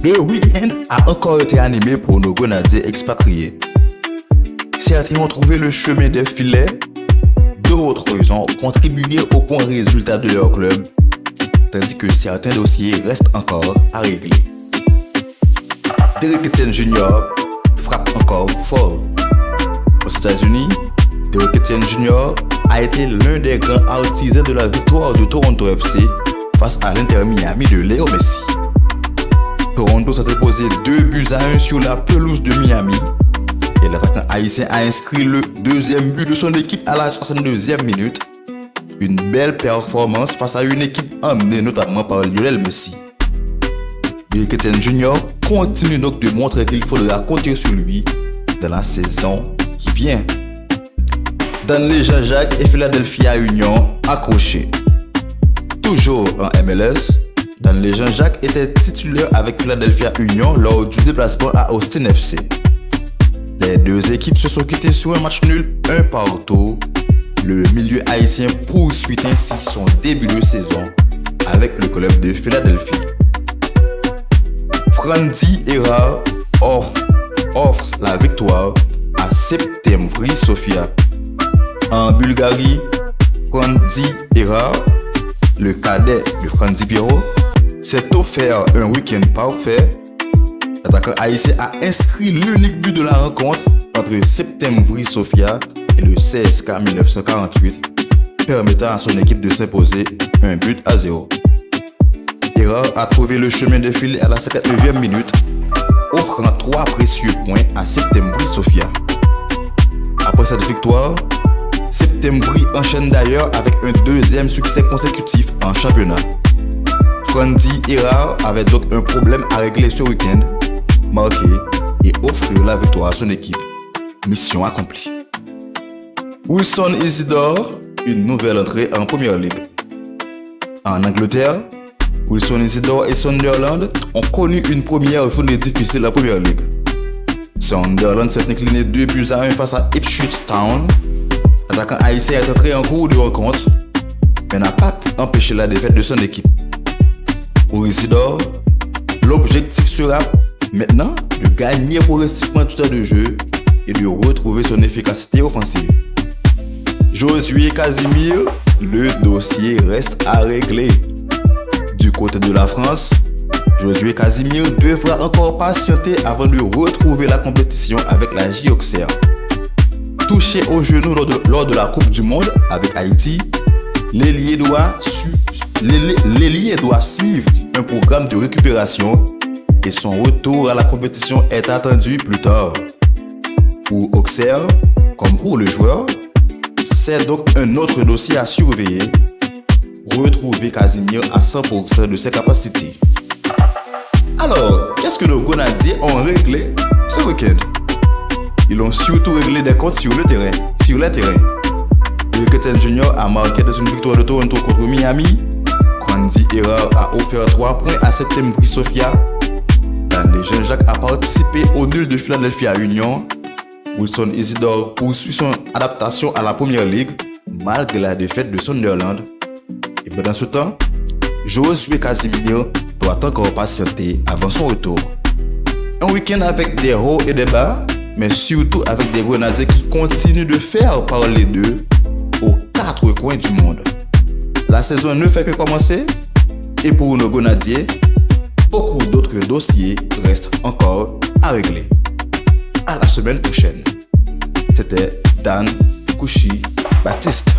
Le week-end a encore été animé pour nos grenadiers expatriés. Certains ont trouvé le chemin des filets, d'autres ont contribué au bon résultat de leur club, tandis que certains dossiers restent encore à régler. Derrick Etienne Jr. frappe encore fort. Aux États-Unis, Derrick Etienne Jr. a été l'un des grands artisans de la victoire de Toronto FC face à l'Inter Miami de Léo Messi. Toronto s'est imposé 2-1 sur la pelouse de Miami et l'attaquant haïtien a inscrit le deuxième but de son équipe à la 62e minute. Une belle performance face à une équipe emmenée notamment par Lionel Messi. Derrick Etienne Jr. continue donc de montrer qu'il faudra compter sur lui dans la saison qui vient. Danley Jean-Jacques et Philadelphia Union accrochés. Toujours en MLS, Danley Jean-Jacques était titulaire avec Philadelphia Union lors du déplacement à Austin FC. Les deux équipes se sont quittées sur un match nul, un partout. Le milieu haïtien poursuit ainsi son début de saison avec le club de Philadelphie. Frandi Era offre la victoire à Septemvri Sofia. En Bulgarie, Frandi Era, le cadet de Frandi Pierrot, s'est offert un week-end parfait. L'attaquant haïtien a inscrit l'unique but de la rencontre entre Septemvri Sofia et le CSK 1948, permettant à son équipe de s'imposer 1-0. Era a trouvé le chemin de fil à la 59e minute, offrant 3 précieux points à Septemvri Sofia. Après cette victoire, Septemvri enchaîne d'ailleurs avec un deuxième succès consécutif en championnat. Frandi Era avait donc un problème à régler ce week-end, marquer et offrir la victoire à son équipe. Mission accomplie. Wilson Isidore, une nouvelle entrée en Première Ligue. En Angleterre, Wilson Isidore et Sunderland ont connu une première journée difficile en Première Ligue. Sunderland s'est incliné 2-1 face à Ipswich Town. L'attaquant haïtien est entré en cours de rencontre, mais n'a pas pu empêcher la défaite de son équipe. Pour Isidore, l'objectif sera maintenant de gagner progressivement tout temps de jeu et de retrouver son efficacité offensive. Josué Casimir, le dossier reste à régler. Du côté de la France, Josué Casimir devra encore patienter avant de retrouver la compétition avec la J Auxerre. Touché au genou lors de la Coupe du Monde avec Haïti, l'ailier doit suivre un programme de récupération et son retour à la compétition est attendu plus tard. Pour Auxerre, comme pour le joueur, c'est donc un autre dossier à surveiller. Retrouver Casimir à 100% de ses capacités. Alors, qu'est-ce que nos grenadiers ont réglé ce week-end? Ils ont surtout réglé des comptes sur les terrains. Derrick Etienne Jr. a marqué dans une victoire de Toronto contre Miami. Frandi Era a offert 3 points à Septemvri Sofia. Danley Jean-Jacques a participé au nul de Philadelphia Union. Wilson Isidore poursuit son adaptation à la Première Ligue malgré la défaite de Sunderland. Et pendant ce temps, Josué Casimir doit encore patienter avant son retour. Un week-end avec des hauts et des bas, mais surtout avec des grenadiers qui continuent de faire parler d'eux aux 4 coins du monde. La saison ne fait que commencer et pour nos grenadiers, beaucoup d'autres dossiers restent encore à régler. À la semaine prochaine. C'était Dan Kouchi Baptiste.